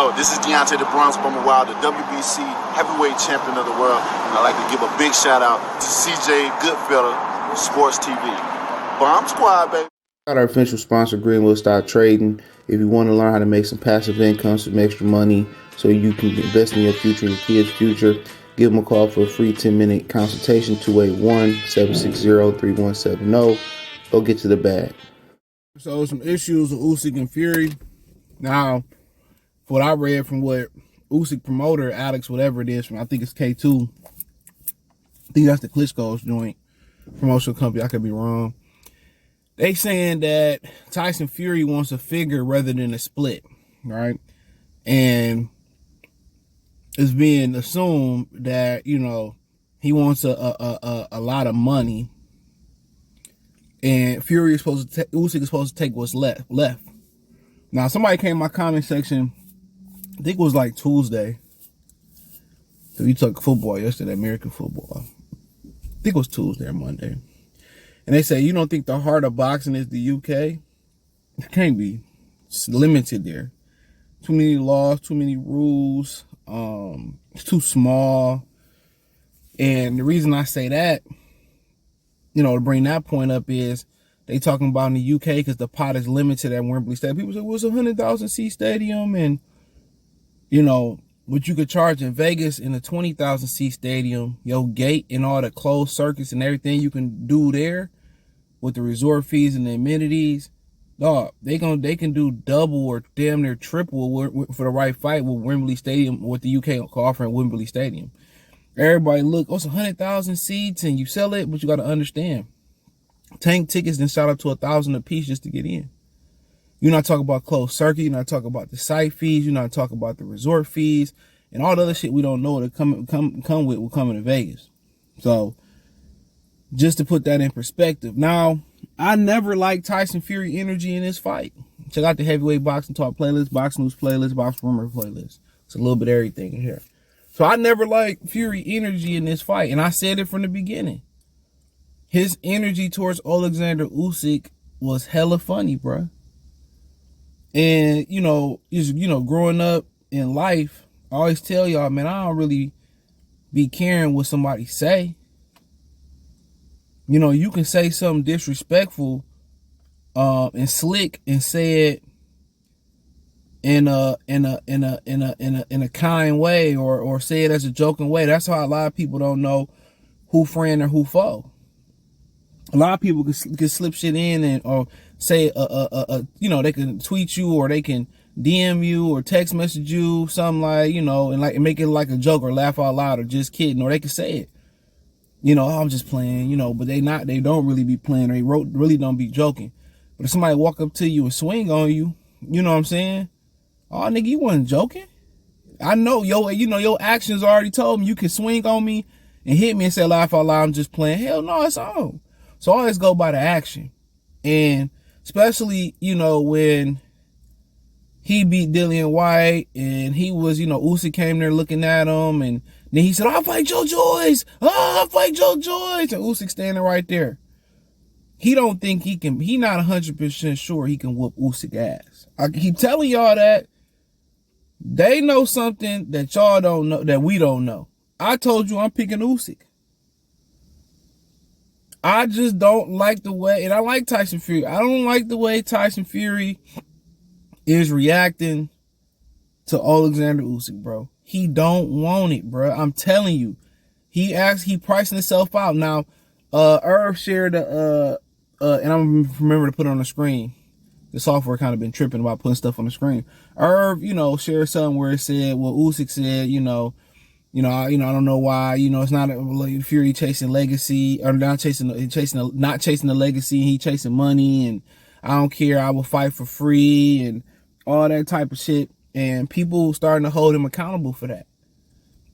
Yo, this is Deontay the Bronx Bummer Wild, the WBC heavyweight champion of the world. And I'd like to give a big shout out to CJ Goodfellow, Sports TV. Bomb Squad, baby. Got our official sponsor, Greenwood Stock Trading. If you want to learn how to make some passive income, some extra money, so you can invest in your future and your kids' future, give them a call for a free 10-minute consultation, 281-760-3170. Go get to the bag. So some issues with Usyk and Fury. Now, what I read from what Usyk promoter, Alex, whatever it is, from I think it's K2. I think that's the Klitschko's joint promotional company. I could be wrong. They saying that Tyson Fury wants a figure rather than a split, right? And it's being assumed that, you know, he wants a lot of money, and Fury is supposed to Usyk is supposed to take what's left. Now, somebody came in my comment section, I think it was like Tuesday. So we took football yesterday, American football. I think it was Tuesday or Monday. And they say, you don't think the heart of boxing is the UK? It can't be. It's limited there. Too many laws, too many rules. It's too small. And the reason I say that, you know, to bring that point up is they talking about in the UK because the pot is limited at Wembley Stadium. People say, well, it's a 100,000 seat stadium, and you know, what you could charge in Vegas in a 20,000 seat stadium, your gate and all the closed circuits and everything you can do there with the resort fees and the amenities, dog, they can do double or damn near triple for the right fight with Wembley Stadium, what the UK offering Wembley Stadium. Everybody look, oh, it's 100,000 seats and you sell it, but you got to understand, tank tickets then shot up to 1,000 a piece just to get in. You're not talking about closed circuit. You're not talking about the site fees. You're not talking about the resort fees and all the other shit we don't know that come with will come into Vegas. So just to put that in perspective. Now, I never liked Tyson Fury energy in this fight. Check out the Heavyweight Boxing Talk playlist, Box News playlist, Box Rumor playlist. It's a little bit of everything in here. So I never liked Fury energy in this fight. And I said it from the beginning. His energy towards Oleksandr Usyk was hella funny, bruh. And, you know, growing up in life, I always tell y'all, man, I don't really be caring what somebody say. You know, you can say something disrespectful and slick and say it in a kind way or say it as a joking way. That's how a lot of people don't know who friend or who foe. A lot of people can slip shit in and or say you know, they can tweet you or they can DM you or text message you something like, you know, and make it like a joke or laugh out loud or just kidding, or they can say it, you know, I'm just playing, you know, but they don't really be playing, or they really don't be joking. But if somebody walk up to you and swing on you, you know what I'm saying? Oh, nigga, you wasn't joking. I know your actions already told me you can swing on me and hit me and say laugh out loud, I'm just playing. Hell no, it's on. So I always go by the action. And especially, you know, when he beat Dillian White and he was, you know, Usyk came there looking at him, and then he said, I'll fight Joe Joyce. I'll fight Joe Joyce. And Usyk standing right there. He don't think he can, he not 100% sure he can whoop Usyk ass. I keep telling y'all that. They know something that y'all don't know, that we don't know. I told you I'm picking Usyk. I just don't like the way, and I like Tyson Fury. I don't like the way Tyson Fury is reacting to Oleksandr Usyk, bro. He don't want it, bro. I'm telling you. He pricing himself out. Now, Irv shared and I'm remember to put it on the screen. The software kind of been tripping about putting stuff on the screen. Irv, you know, shared something where it said, well, Usyk said, I don't know why, you know, it's not a Fury chasing legacy, or not chasing the legacy. He chasing money, and I don't care. I will fight for free and all that type of shit. And people starting to hold him accountable for that.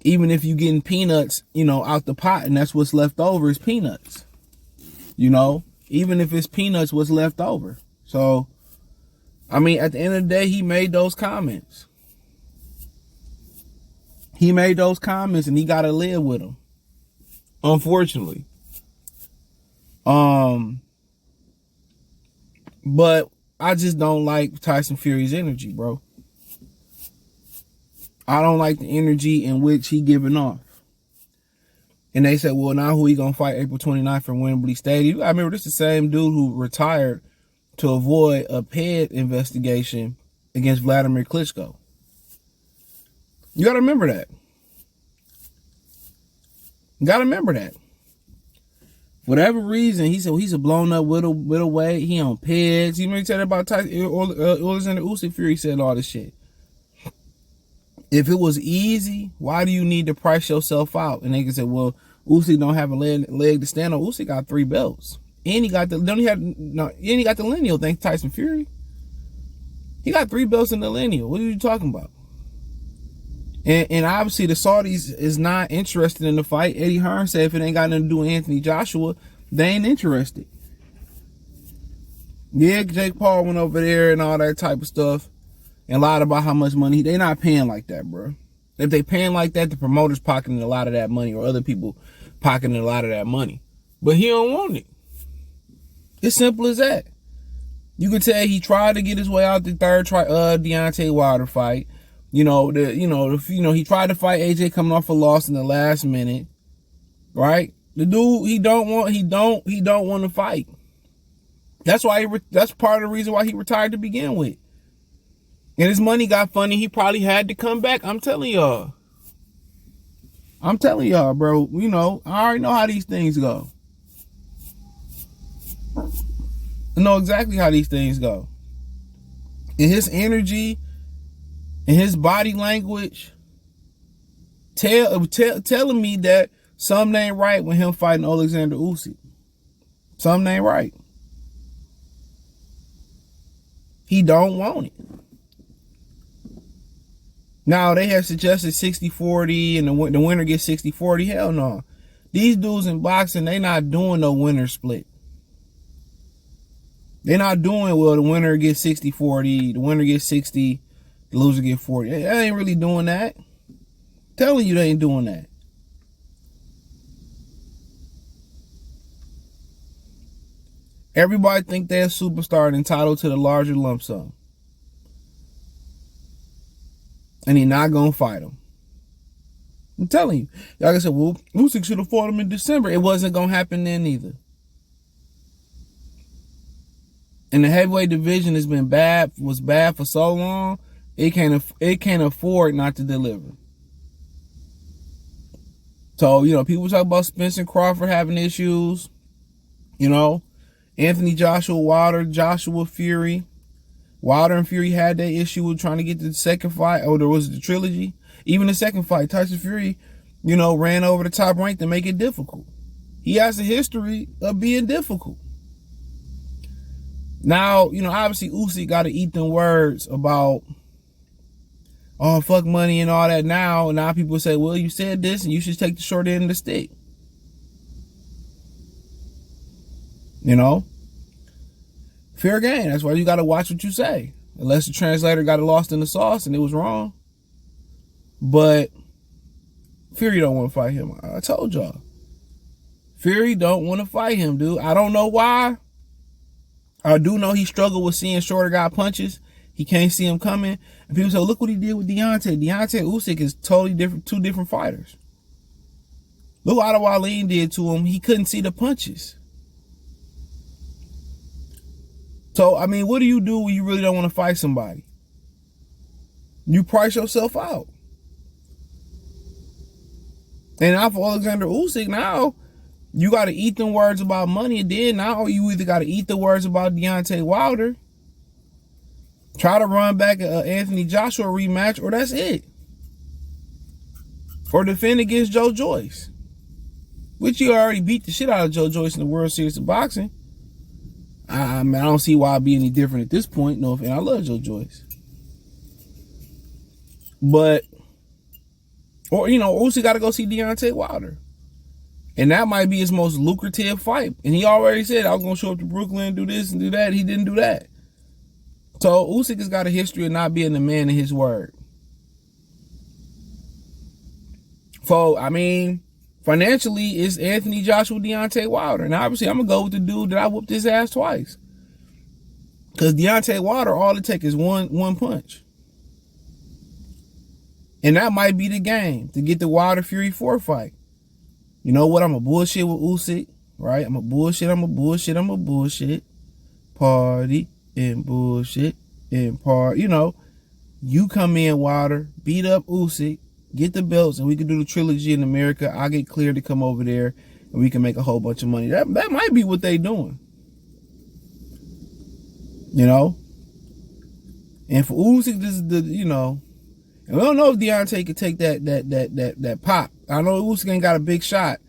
Even if you getting peanuts, you know, out the pot, and that's what's left over is peanuts. You know, even if it's peanuts, what's left over. So, I mean, at the end of the day, he made those comments. He made those comments and he got to live with them. Unfortunately. But I just don't like Tyson Fury's energy, bro. I don't like the energy in which he giving off. And they said, well, now who he gonna fight April 29th from Wembley Stadium? I remember this is the same dude who retired to avoid a PED investigation against Vladimir Klitschko. You gotta remember that. You gotta remember that. For whatever reason, he said he's a blown up middleweight. He on PEDs. You remember he said about Tyson, Oleksandr Usyk Fury said all this shit. If it was easy, why do you need to price yourself out? And they can say, well, Usyk don't have a leg to stand on. Usyk got 3 belts. And he got the lineal thanks to Tyson Fury. He got 3 belts in the lineal. What are you talking about? And obviously the Saudis is not interested in the fight. Eddie Hearn said if it ain't got nothing to do with Anthony Joshua, they ain't interested. Yeah, Jake Paul went over there and all that type of stuff and lied about how much money. They not paying like that, bro. If they paying like that, the promoter's pocketing a lot of that money or other people pocketing a lot of that money. But he don't want it. It's simple as that. You can tell he tried to get his way out the third Deontay Wilder fight. He tried to fight AJ coming off a loss in the last minute, right? The dude, he don't want to fight. That's why that's part of the reason why he retired to begin with. And his money got funny. He probably had to come back. I'm telling y'all, bro. I already know how these things go. I know exactly how these things go. And his energy and his body language telling me that something ain't right with him fighting Oleksandr Usyk. Something ain't right. He don't want it. Now, they have suggested 60-40 and the winner gets 60-40. Hell no. These dudes in boxing, they not doing no winner split. They're not doing, well, the winner gets 60-40, the winner gets 60, the loser get 40. They ain't really doing that. I'm telling you they ain't doing that. Everybody think they're a superstar and entitled to the larger lump sum. And he not going to fight him. I'm telling you. Like I said, well, Usyk should have fought him in December. It wasn't going to happen then either. And the heavyweight division was bad for so long, it can't afford not to deliver. So, people talk about Spencer Crawford having issues. Anthony Joshua, Wilder, Joshua Fury. Wilder and Fury had that issue with trying to get to the second fight. Oh, there was the trilogy. Even the second fight, Tyson Fury, ran over the top rank to make it difficult. He has a history of being difficult. Now, obviously Usyk got to eat them words about, oh, fuck money and all that now. And now people say, well, you said this and you should take the short end of the stick. Fair game. That's why you got to watch what you say. Unless the translator got it lost in the sauce and it was wrong. But Fury don't want to fight him. I told y'all. Fury don't want to fight him, dude. I don't know why. I do know he struggled with seeing shorter guy punches. He can't see him coming. And people say, look what he did with Deontay. Deontay and Usyk is totally different, 2 different fighters. Look what Wallin did to him. He couldn't see the punches. So, what do you do when you really don't want to fight somebody? You price yourself out. And now for Oleksandr Usyk, now you got to eat them words about money. And then now you either got to eat the words about Deontay Wilder, try to run back an Anthony Joshua rematch, or that's it. Or defend against Joe Joyce, which you already beat the shit out of Joe Joyce in the World Series of Boxing. I don't see why I'd be any different at this point. No offense, I love Joe Joyce. But, Usyk got to go see Deontay Wilder. And that might be his most lucrative fight. And he already said, I was going to show up to Brooklyn, do this and do that. He didn't do that. So Usyk has got a history of not being the man of his word. So, financially, it's Anthony Joshua, Deontay Wilder. And obviously, I'm going to go with the dude that I whooped his ass twice. Because Deontay Wilder, all it takes is one punch. And that might be the game to get the Wilder Fury 4 fight. You know what? I'm a bullshit with Usyk, right? I'm a bullshit. Party and bullshit and party. You know, you come in, Wilder, beat up Usyk, get the belts, and we can do the trilogy in America. I'll get cleared to come over there, and we can make a whole bunch of money. That might be what they doing. You know? And for Usyk, this is the, you know, and we don't know if Deontay could take that pop. I know Usyk ain't got a big shot,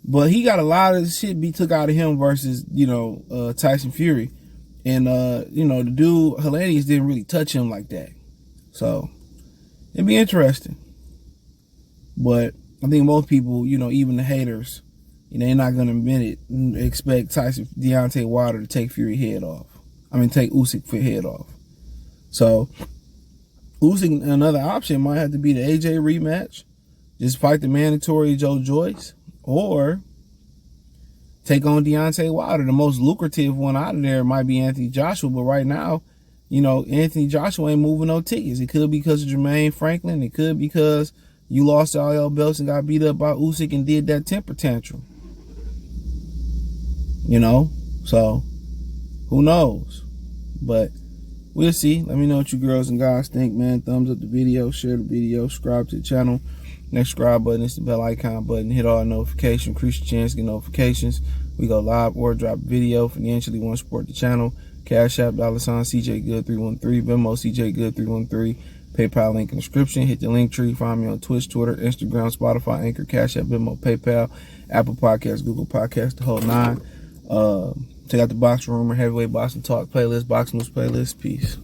but he got a lot of shit be took out of him versus, you know, Tyson Fury. And, you know, the dude, Helenius, didn't really touch him like that. So, it'd be interesting. But I think most people, you know, even the haters, you know, they're not going to admit it and expect Deontay Wilder to take Fury head off. Take Usyk for head off. So, Usyk, another option might have to be the AJ rematch. Just fight the mandatory Joe Joyce. Or take on Deontay Wilder. The most lucrative one out of there might be Anthony Joshua. But right now, you know, Anthony Joshua ain't moving no tickets. It could be because of Jermaine Franklin. It could be because you lost all your belts and got beat up by Usyk and did that temper tantrum. You know? So, who knows? But we'll see. Let me know what you girls and guys think, man. Thumbs up the video, share the video, subscribe to the channel. Next subscribe button is the bell icon button. Hit all notifications, increase your chance to get notifications. We go live or drop video. Financially want to support the channel. Cash App, $ CJ Good 313, Venmo CJ Good 313, PayPal link in the description. Hit the link tree. Find me on Twitch, Twitter, Instagram, Spotify, Anchor, Cash App, Venmo, PayPal, Apple Podcasts, Google Podcasts, the whole nine. Check out the Box Rumor, Heavyweight Boxing Talk playlist, Boxing News playlist. Peace.